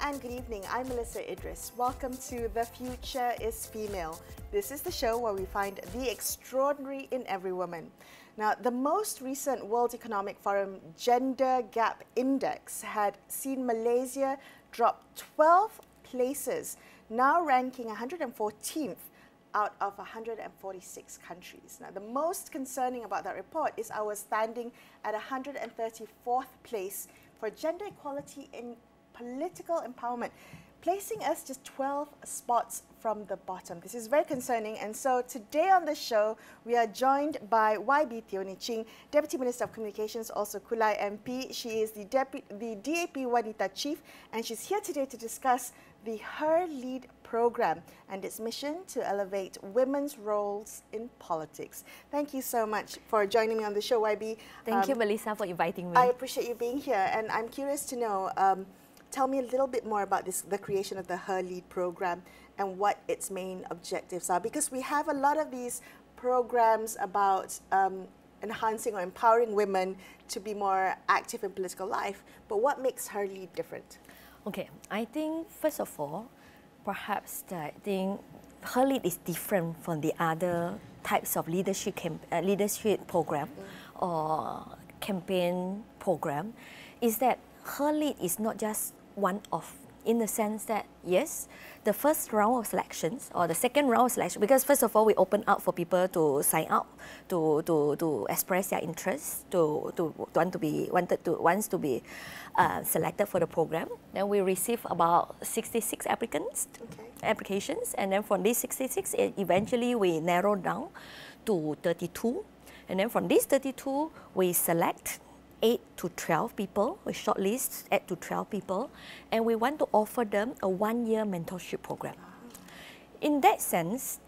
and good evening. I'm Melisa Idris. Welcome to The Future is Female. This is the show where we find the extraordinary in every woman. Now, the most recent World Economic Forum Gender Gap Index had seen Malaysia drop 12 places, now ranking 114th out of 146 countries. Now, the most concerning about that report is our standing at 134th place for gender equality in political empowerment, placing us just 12 spots from the bottom. This is very concerning, and so today on the show, we are joined by YB Teo Nie Ching, Deputy Minister of Communications, also Kulai MP. She is the DAP Wanita Chief, and she's here today to discuss the HerLead program and its mission to elevate women's roles in politics. Thank you so much for joining me on the show, YB. Thank you, Melisa, for inviting me. I appreciate you being here, and I'm curious to know, tell me a little bit more about the creation of the HerLead program and what its main objectives are, because we have a lot of these programs about enhancing or empowering women to be more active in political life, but what makes HerLead different? Okay, I think first of all, perhaps I think HerLead is different from the other types of leadership program or campaign program, is that HerLead is not just one-off, in the sense that, yes, the first round of selections or the second round of selection, because first of all, we open up for people to sign up, to express their interest, wants to be selected for the program. Then we receive about 66 applications, and then from these 66, eventually we narrow down to 32. And then from these 32, we select 8 to 12 people, we shortlist 8 to 12 people, and we want to offer them a one-year mentorship program. In that sense,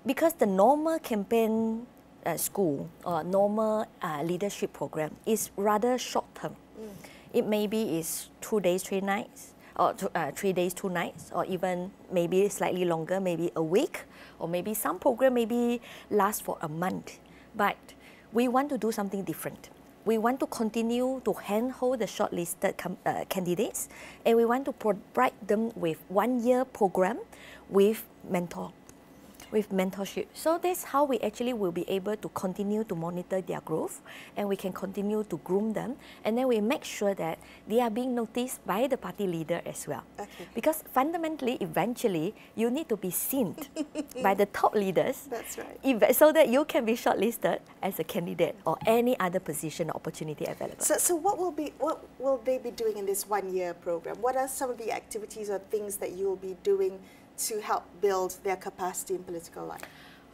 because the normal campaign school or normal leadership program is rather short-term. It maybe is 2 days, 3 nights, or 3 days, 2 nights, or even maybe slightly longer, maybe a week, or maybe some program maybe last for a month. But we want to do something different. We want to continue to handhold the shortlisted candidates, and we want to provide them with one-year program with mentorship. So that's how we actually will be able to continue to monitor their growth, and we can continue to groom them, and then we make sure that they are being noticed by the party leader as well. Okay. Because fundamentally, eventually, you need to be seen by the top leaders. That's right. So that you can be shortlisted as a candidate or any other position or opportunity available. So what will they be doing in this one-year program? What are some of the activities or things that you will be doing to help build their capacity in political life?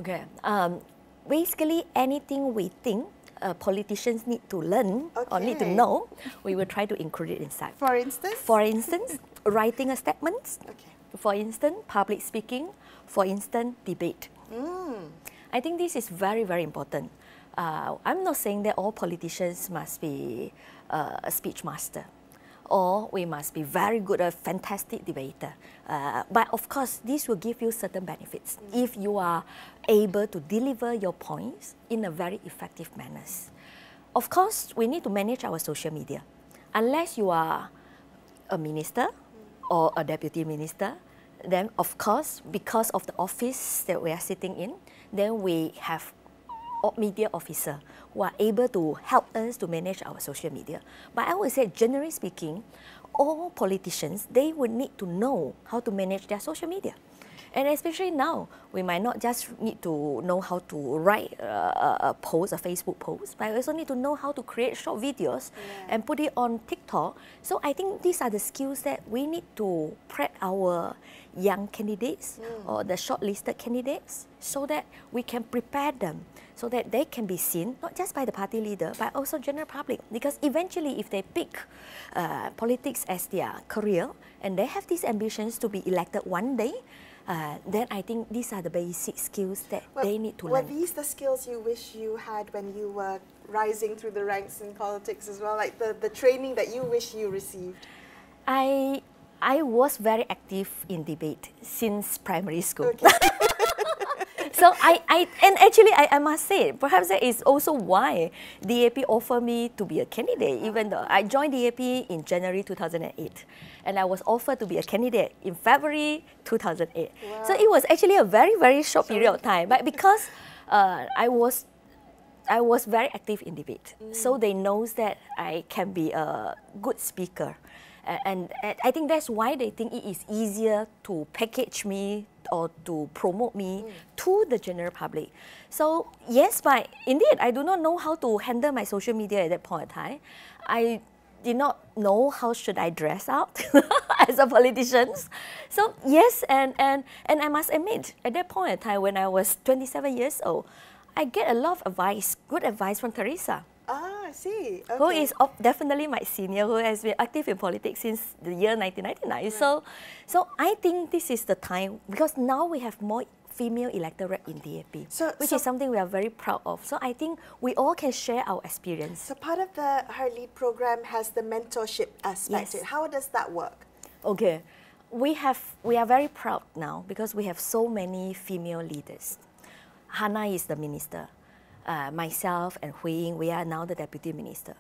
Okay. Basically, anything we think politicians need to learn or need to know, we will try to include it inside. For instance? For instance, writing a statement. Okay. For instance, public speaking. For instance, debate. I think this is very, very important. I'm not saying that all politicians must be a speech master, or we must be very good, a fantastic debater. But of course, this will give you certain benefits if you are able to deliver your points in a very effective manner. Of course, we need to manage our social media. Unless you are a minister or a deputy minister, then of course, because of the office that we are sitting in, then we have media officer who are able to help us to manage our social media. But I would say, generally speaking, all politicians, they would need to know how to manage their social media. And especially now, we might not just need to know how to write a post, a Facebook post, but we also need to know how to create short videos and put it on TikTok. So I think these are the skills that we need to prep our young candidates or the shortlisted candidates, so that we can prepare them, so that they can be seen, not just by the party leader, but also general public. Because eventually, if they pick politics as their career, and they have these ambitions to be elected one day, then I think these are the basic skills that they need to learn. Were these the skills you wish you had when you were rising through the ranks in politics as well? Like the training that you wish you received? I was very active in debate since primary school. Okay. So So I must say, perhaps that is also why DAP offered me to be a candidate, even though I joined DAP in January 2008. And I was offered to be a candidate in February 2008. Wow. So it was actually a very, very short period of time. But because I was very active in debate, so they knows that I can be a good speaker. And I think that's why they think it is easier to package me or to promote me to the general public. So yes, but indeed, I do not know how to handle my social media at that point in time. I did not know how should I dress out as a politician. So yes, and I must admit, at that point in time, when I was 27 years old, I get a lot of advice, good advice from Teresa. Ah, I see. Okay. Who is definitely my senior, who has been active in politics since the year 1999. Right. So I think this is the time, because now we have more female elected rep in DAP, which is something we are very proud of. So I think we all can share our experience. So part of the HerLead program has the mentorship aspect. Yes. How does that work? Okay, we are very proud now because we have so many female leaders. Hannah is the minister. Myself and Hui Ying, we are now the deputy minister.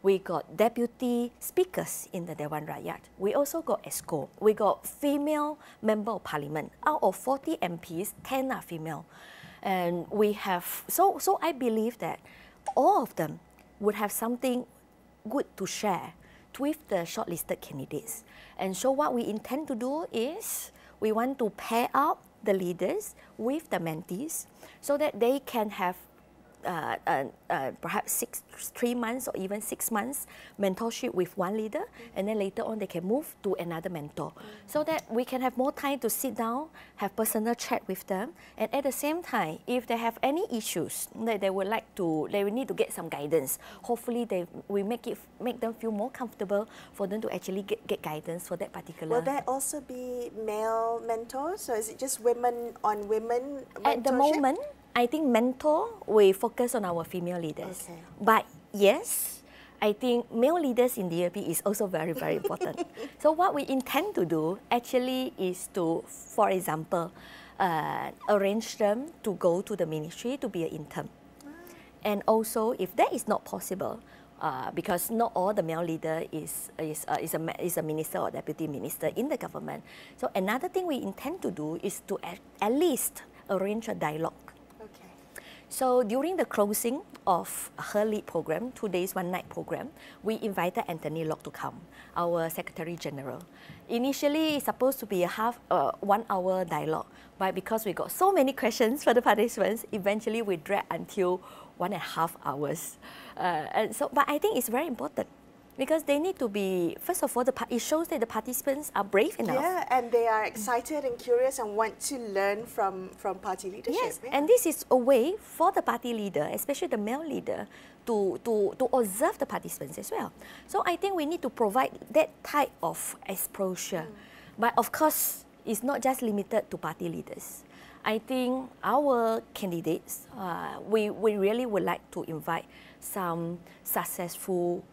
We got deputy speakers in the Dewan Rakyat. We also got ESCO. We got female member of parliament. Out of 40 MPs, 10 are female. And we have, so I believe that all of them would have something good to share with the shortlisted candidates. And so what we intend to do is we want to pair up the leaders with the mentees so that they can have perhaps 3 months or even 6 months mentorship with one leader, and then later on they can move to another mentor, so that we can have more time to sit down, have personal chat with them, and at the same time, if they have any issues that they would need to get some guidance, hopefully we make them feel more comfortable for them to actually get guidance for that particular. Will there also be male mentors, or is it just women on women mentorship? At the moment, I think mentor, we focus on our female leaders. Okay. But yes, I think male leaders in DAP is also very, very important. So what we intend to do actually is to, for example, arrange them to go to the ministry to be an intern. And also, if that is not possible, because not all the male leader is a minister or deputy minister in the government. So another thing we intend to do is to at least arrange a dialogue. So during the closing of HerLead program, 2 days, 1 night program, we invited Anthony Locke to come, our Secretary General. Initially, it's supposed to be a 1 hour dialogue, but because we got so many questions for the participants, eventually we dragged until 1.5 hours. But I think it's very important, because they need to be, first of all, it shows that the participants are brave enough. Yeah, and they are excited and curious and want to learn from party leadership. Yes, yeah. And this is a way for the party leader, especially the male leader, to observe the participants as well. So I think we need to provide that type of exposure. But of course, it's not just limited to party leaders. I think our candidates, we really would like to invite some successful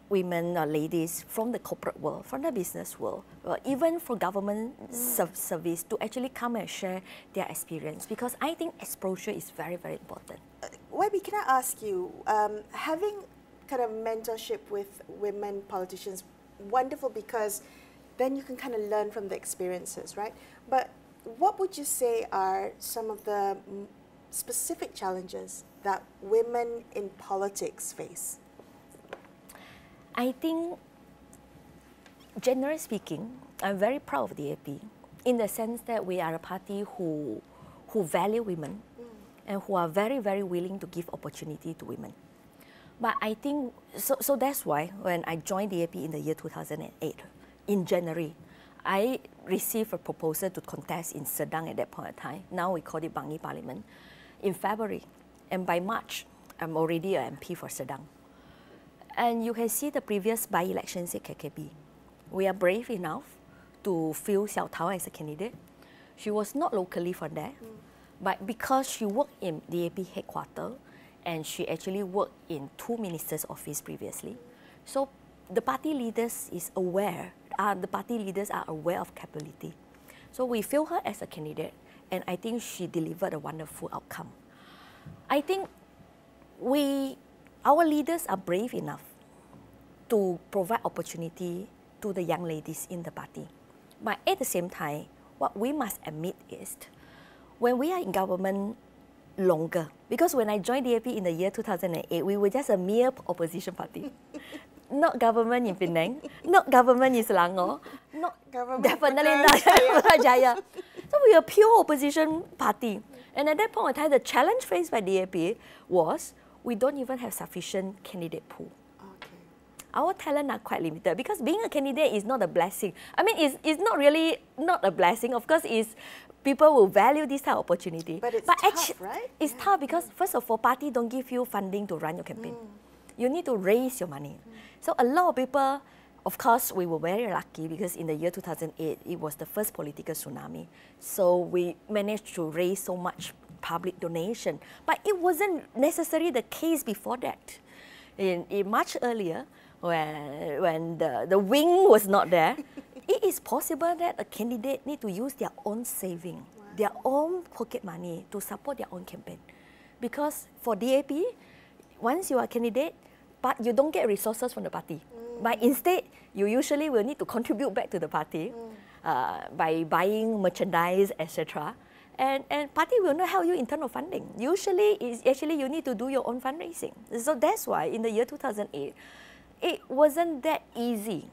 women or ladies from the corporate world, from the business world, or even for government service to actually come and share their experience, because I think exposure is very, very important. YB, can I ask you, having kind of mentorship with women politicians, wonderful, because then you can kind of learn from the experiences, right? But what would you say are some of the specific challenges that women in politics face? I think, generally speaking, I'm very proud of DAP in the sense that we are a party who value women and who are very, very willing to give opportunity to women. But I think, so that's why when I joined DAP in the year 2008, in January, I received a proposal to contest in Sedang at that point in time. Now we call it Bangi Parliament, in February. And by March, I'm already an MP for Sedang. And you can see the previous by-elections at KKB. We are brave enough to field Xiao Tao as a candidate. She was not locally from there, but because she worked in DAP headquarters, and she actually worked in 2 ministers' office previously. So the party leaders the party leaders are aware of capability. So we field her as a candidate, and I think she delivered a wonderful outcome. I think our leaders are brave enough to provide opportunity to the young ladies in the party. But at the same time, what we must admit is, when we are in government longer, because when I joined DAP in the year 2008, we were just a mere opposition party. Not government in Penang, not government in Selangor, definitely not Putrajaya. So we were a pure opposition party. And at that point in time, the challenge faced by DAP was we don't even have sufficient candidate pool. Our talent are quite limited because being a candidate is not a blessing. I mean, it's not really not a blessing. Of course, people will value this type of opportunity. But it's tough, right? It's tough because, first of all, party don't give you funding to run your campaign. You need to raise your money. So a lot of people, of course, we were very lucky because in the year 2008, it was the first political tsunami. So we managed to raise so much public donation. But it wasn't necessarily the case before that. In much earlier, when the wing was not there, it is possible that a candidate need to use their own saving, their own pocket money to support their own campaign. Because for DAP, once you are a candidate, but you don't get resources from the party. But instead, you usually will need to contribute back to the party by buying merchandise, etc. And party will not help you in terms of funding. Usually, you need to do your own fundraising. So that's why in the year 2008, it wasn't that easy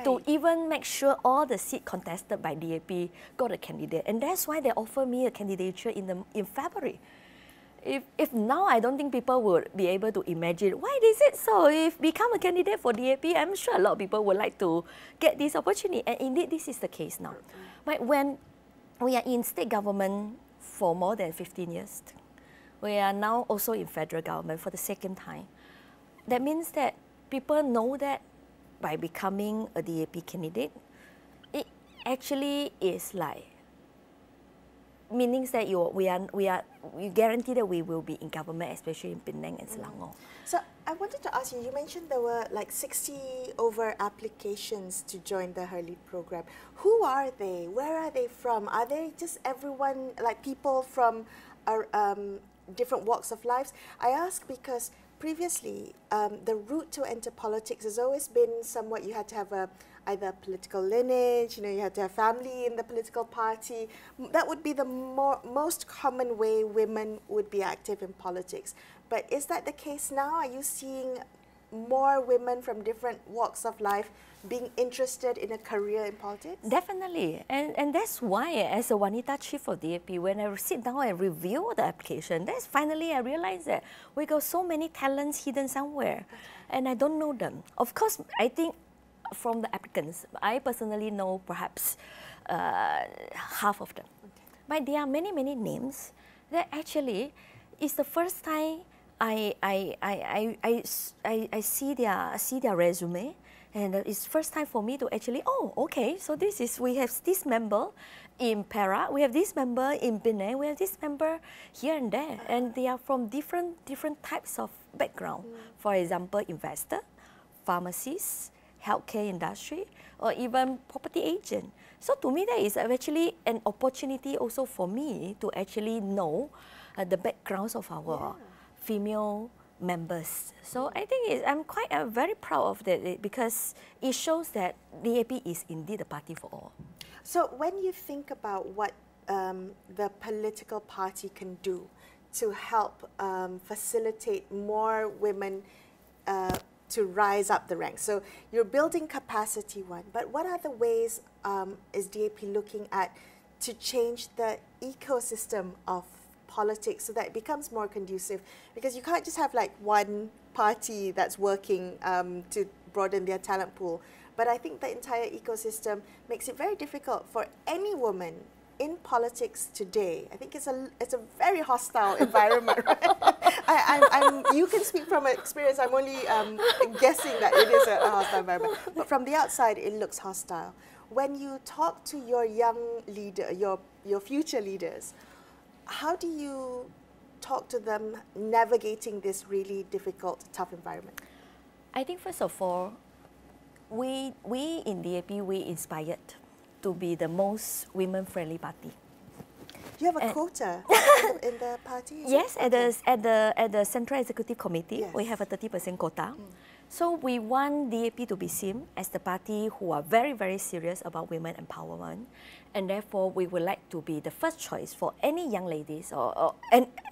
to even make sure all the seats contested by DAP got a candidate. And that's why they offered me a candidature in February. If now, I don't think people would be able to imagine, why is it so? If become a candidate for DAP, I'm sure a lot of people would like to get this opportunity. And indeed, this is the case now. But when we are in state government for more than 15 years, we are now also in federal government for the second time. That means that people know that by becoming a DAP candidate, it actually is like, meaning that we guarantee that we will be in government, especially in Penang and Selangor. So I wanted to ask you, you mentioned there were like 60 over applications to join the HerLead program. Who are they? Where are they from? Are they just everyone, like people from different walks of lives? I ask because previously, the route to enter politics has always been somewhat, you had to have either political lineage, you had to have family in the political party. That would be the most common way women would be active in politics. But is that the case now? Are you seeing more women from different walks of life being interested in a career in politics? Definitely. And that's why, as a Wanita chief of DAP, when I sit down and review the application, that's finally I realized that we got so many talents hidden somewhere, and I don't know them. Of course, I think from the applicants, I personally know perhaps half of them. But there are many, many names that actually is the first time I see their resume. And it's first time for me to actually, oh, okay, so we have this member in Perak, we have this member in Penang, we have this member here and there. And they are from different types of background. For example, investor, pharmacists, healthcare industry, or even property agent. So to me, that is actually an opportunity also for me to actually know the backgrounds of our female members. So I think I'm very proud of that because it shows that DAP is indeed a party for all. So when you think about what the political party can do to help facilitate more women to rise up the ranks, so you're building capacity, but what other ways is DAP looking at to change the ecosystem of politics so that it becomes more conducive? Because you can't just have like one party that's working to broaden their talent pool. But I think the entire ecosystem makes it very difficult for any woman in politics today. I think it's a very hostile environment, right? You can speak from experience. I'm only guessing that it is a hostile environment. But from the outside, it looks hostile. When you talk to your young leader, your future leaders, how do you talk to them navigating this really difficult, tough environment? I think first of all, we in DAP, we inspired to be the most women-friendly party. Do you have a quota in the party? Yes, at the Central Executive Committee, we have a 30% quota. So we want DAP to be seen as the party who are very, very serious about women empowerment. And therefore, we would like to be the first choice for any young ladies or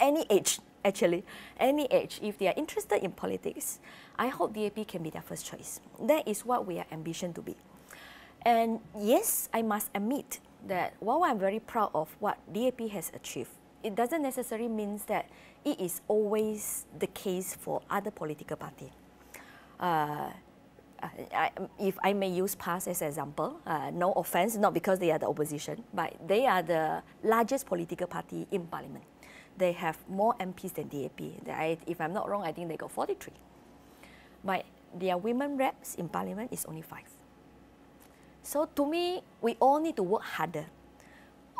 any age, actually, any age. If they are interested in politics, I hope DAP can be their first choice. That is what we are ambition to be. And yes, I must admit that while I'm very proud of what DAP has achieved, it doesn't necessarily mean that it is always the case for other political parties. If I may use PAS as an example, no offense, not because they are the opposition, but they are the largest political party in parliament. They have more MPs than DAP. If I'm not wrong, I think they got 43. But their women reps in parliament is only 5. So to me, we all need to work harder.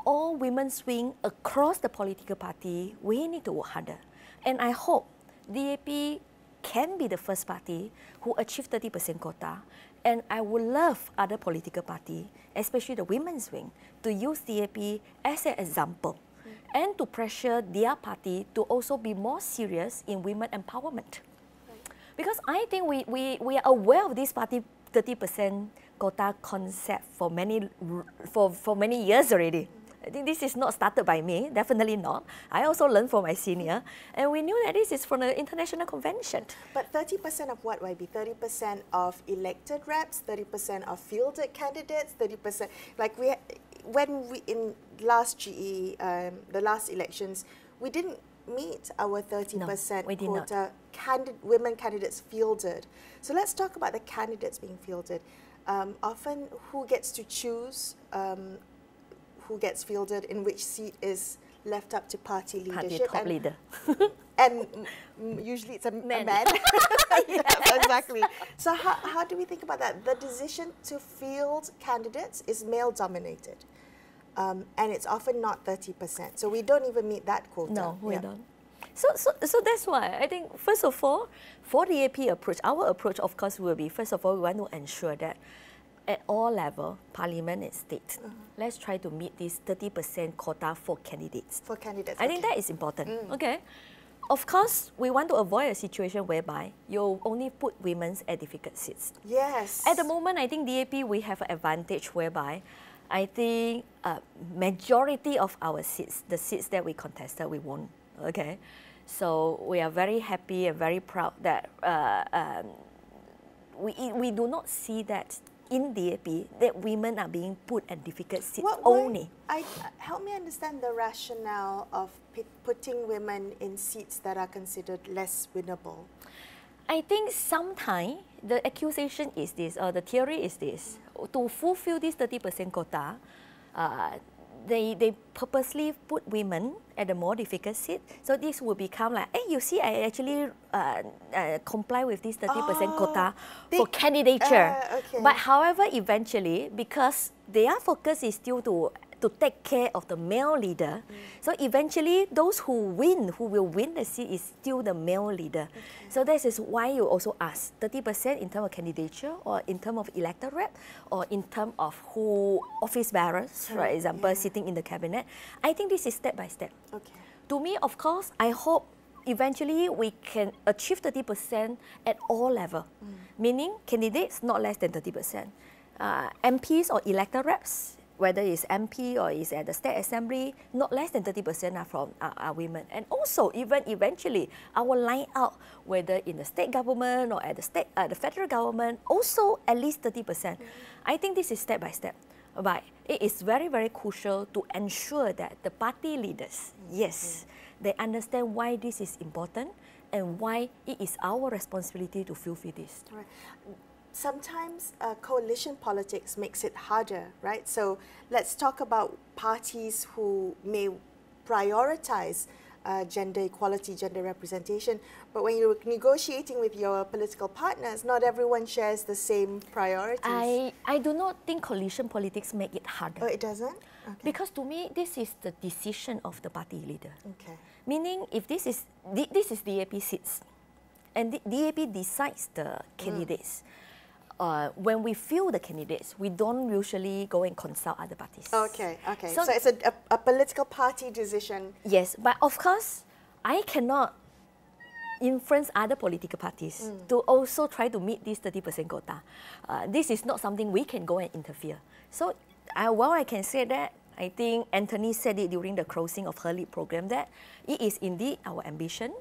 All women's wing across the political party, we need to work harder. And I hope DAP can be the first party who achieve 30% quota. And I would love other political party, especially the women's wing, to use DAP as an example and to pressure their party to also be more serious in women empowerment. Because I think we are aware of this party 30% quota concept for many years already. I think this is not started by me, definitely not. I also learned from my senior, and we knew that this is from the international convention. But 30% of what, YB? 30% of elected reps, 30% of fielded candidates, 30%, like when we in last GE, the last elections, we didn't meet our 30% quota women candidates fielded. So let's talk about the candidates being fielded. Often, who gets to choose who gets fielded in which seat is left up to party leadership? Top leader. And usually it's a man. Yes, exactly. So how do we think about that? The decision to field candidates is male-dominated. And it's often not 30%. So we don't even meet that quota. No, we don't. So that's why I think, first of all, for the AP approach, our approach, of course, will be, first of all, we want to ensure that at all levels, parliament and state, let's try to meet this 30% quota for candidates. For candidates, I think that is important, okay? Of course, we want to avoid a situation whereby you only put women at difficult seats. Yes. At the moment, I think DAP, we have an advantage whereby I think majority of our seats, the seats that we contested, we won, okay? So we are very happy and very proud that we do not see that in DAP that women are being put at difficult seats only. Help me understand the rationale of putting women in seats that are considered less winnable. I think sometimes the accusation is this, or the theory is this, to fulfill this 30% quota, they purposely put women at a more difficult seat. So this will become like, hey, you see, I actually comply with this 30% quota for candidature. Okay. But however, eventually, because their focus is still to take care of the male leader, so eventually those who will win the seat is still the male leader. So this is why you also ask 30% in terms of candidature, or in terms of elected rep, or in terms of who office bearers, for example, sitting in the cabinet. I think this is step by step. Okay. To me, of course, I hope eventually we can achieve 30% at all levels, meaning candidates not less than 30%, MPs or elected reps, whether it's MP or is at the State Assembly, not less than 30% are from are women. And also, even eventually, our line out, whether in the state government or at the federal government, also at least 30%. I think this is step by step. But it is very, very crucial to ensure that the party leaders, yes, they understand why this is important and why it is our responsibility to fulfill this. Right. Sometimes coalition politics makes it harder, right? So let's talk about parties who may prioritize gender equality, gender representation, but when you're negotiating with your political partners, not everyone shares the same priorities. I do not think coalition politics make it harder. Oh, it doesn't? Okay. Because to me, this is the decision of the party leader. Okay. Meaning, if this is DAP seats, and DAP decides the candidates, when we field the candidates, we don't usually go and consult other parties. Okay. So it's a political party decision. Yes, but of course, I cannot influence other political parties to also try to meet this 30% quota. This is not something we can go and interfere. So while I can say that, I think Anthony said it during the closing of HerLead program that it is indeed our ambition.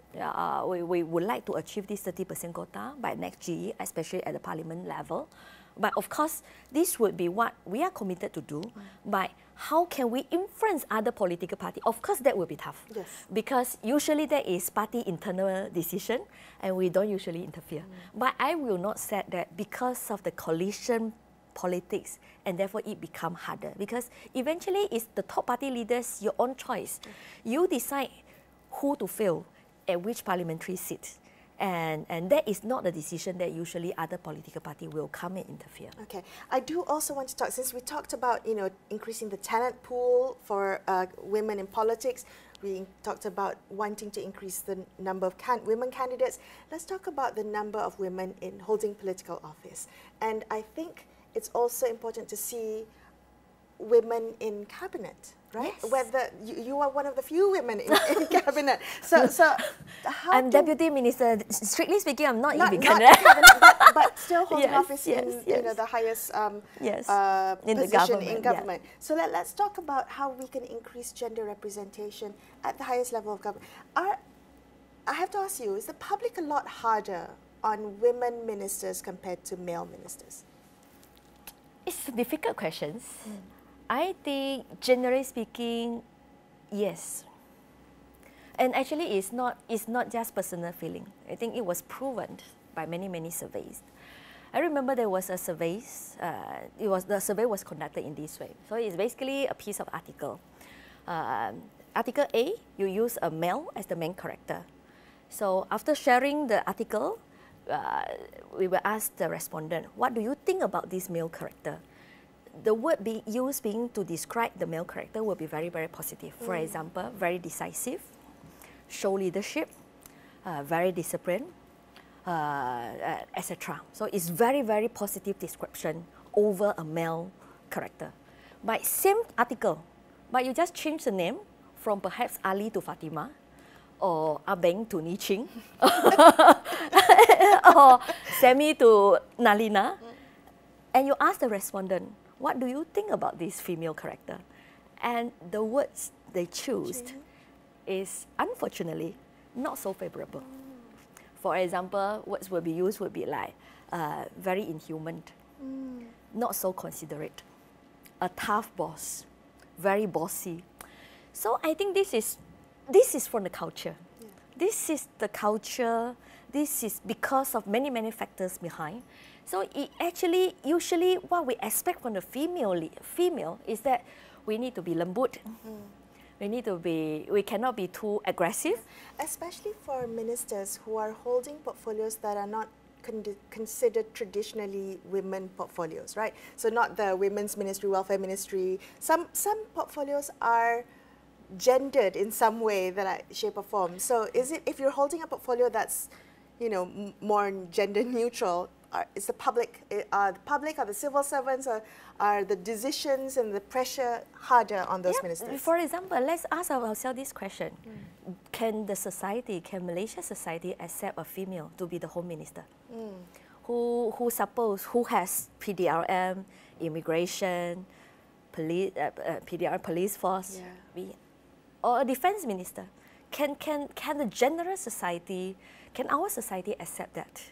We would like to achieve this 30% quota by next GE, especially at the parliament level. But of course, this would be what we are committed to do. But how can we influence other political parties? Of course, that will be tough. Yes. Because usually there is party internal decision and we don't usually interfere. But I will not say that because of the coalition politics and therefore it become harder. Because eventually it's the top party leaders, your own choice. You decide who to fill at which parliamentary seat. And that is not the decision that usually other political party will come and interfere. Okay, I do also want to talk, since we talked about, you know, increasing the talent pool for women in politics, we talked about wanting to increase the number of women candidates. Let's talk about the number of women in holding political office. And I think it's also important to see women in cabinet, right? Yes. Whether you are one of the few women in cabinet. So how I'm deputy minister. Strictly speaking, I'm not even in cabinet. cabinet, but still holding Yes, office yes, in yes. you know, the highest In the position in government, government. So let's talk about how we can increase gender representation at the highest level of government. I have to ask you, is the public a lot harder on women ministers compared to male ministers? It's difficult questions. I think, generally speaking, yes. And actually, it's not just personal feeling. I think it was proven by many surveys. I remember there was a survey. The survey was conducted in this way. So it's basically a piece of article. Article A, you use a male as the main character. So after sharing the article, we were asked the respondent, what do you think about this male character? The word used to describe the male character will be very positive. For example, very decisive, show leadership, very disciplined, etc. So it's very positive description over a male character. But same article, but you just change the name from perhaps Ali to Fatima, or Abeng to Nie Ching, or Sammy to Nalina, and you ask the respondent, what do you think about this female character? And the words they choose is, unfortunately, not so favorable. For example, words will be used would be like, very inhuman, not so considerate, a tough boss, very bossy. So I think this is from the culture. Yeah. This is the culture. This is because of many factors behind. So it actually, usually what we expect from the female is that we need to be lembut. We cannot be too aggressive. Especially for ministers who are holding portfolios that are not considered traditionally women portfolios, right? So not the Women's Ministry, Welfare Ministry. Some portfolios are gendered in some way, shape or form. So is it, if you're holding a portfolio that's, you know, more gender neutral, is the public, or the civil servants, or are the decisions and the pressure harder on those ministers? For example, let's ask ourselves this question. Can Malaysia society accept a female to be the Home Minister? Who has PDRM, immigration, police, PDR police force, or a defense minister? Can the general society, can our society accept that?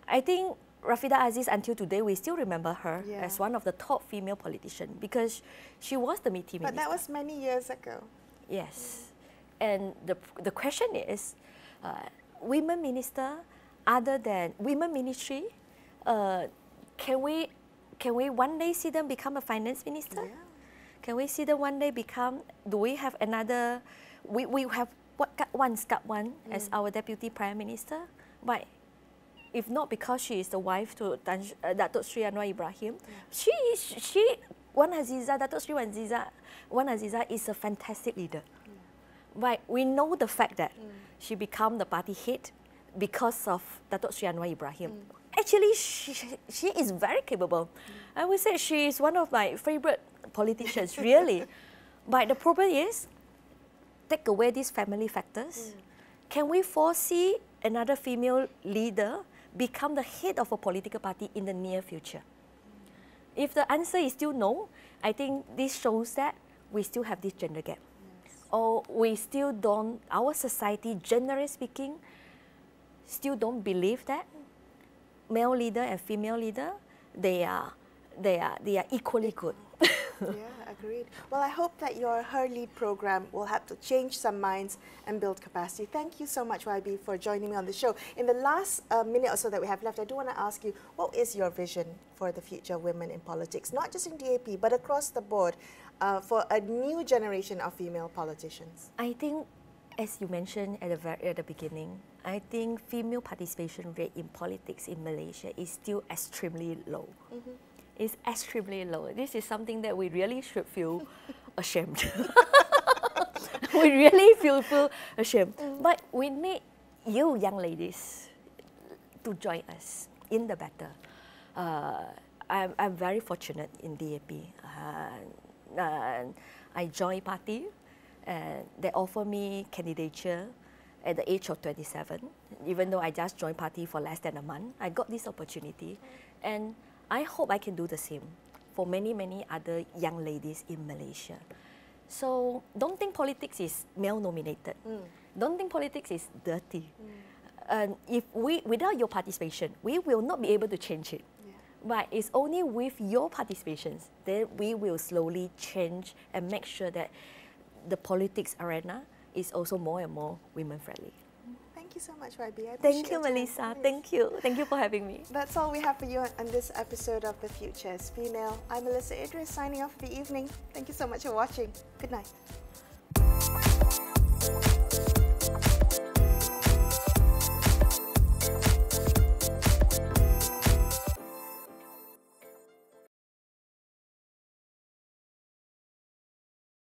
I think Rafida Aziz, until today, we still remember her as one of the top female politicians because she was the MITI minister. But that was many years ago. Yes. And the question is, women minister, other than women ministry, can we one day see them become a finance minister? Yeah. Can we see them one day become, do we have another, we have Skat Wan as our deputy prime minister? But if not because she is the wife to Datuk Sri Anwar Ibrahim, Wan Aziza, Datuk Sri Wan Aziza is a fantastic leader. But we know the fact that she became the party head because of Datuk Sri Anwar Ibrahim. actually, she is very capable. I would say she is one of my favorite politicians, really. But the problem is, take away these family factors. Can we foresee another female leader become the head of a political party in the near future? If the answer is still no, I think this shows that we still have this gender gap. Or we still don't, our society, generally speaking, still don't believe that male leader and female leader, they are equally good. Yeah, agreed. Well, I hope that your HerLead program will help to change some minds and build capacity. Thank you so much, YB, for joining me on the show. In the last minute or so that we have left, I do want to ask you, what is your vision for the future of women in politics, not just in DAP, but across the board, for a new generation of female politicians? I think, as you mentioned at the beginning, I think female participation rate in politics in Malaysia is still extremely low. It's extremely low. This is something that we really should feel ashamed. We really feel ashamed. But we need you young ladies to join us in the battle. I'm very fortunate in DAP. I joined party and they offer me candidature at the age of 27. Even though I just joined party for less than a month, I got this opportunity. And I hope I can do the same for many, many other young ladies in Malaysia. So don't think politics is male-dominated. Don't think politics is dirty. If without your participation, we will not be able to change it. But it's only with your participations that we will slowly change and make sure that the politics arena is also more and more women-friendly. Thank you so much, YB. Thank you, Melisa. Thank you. Thank you for having me. That's all we have for you on this episode of The Future is Female. I'm Melisa Idris, signing off for the evening. Thank you so much for watching. Good night.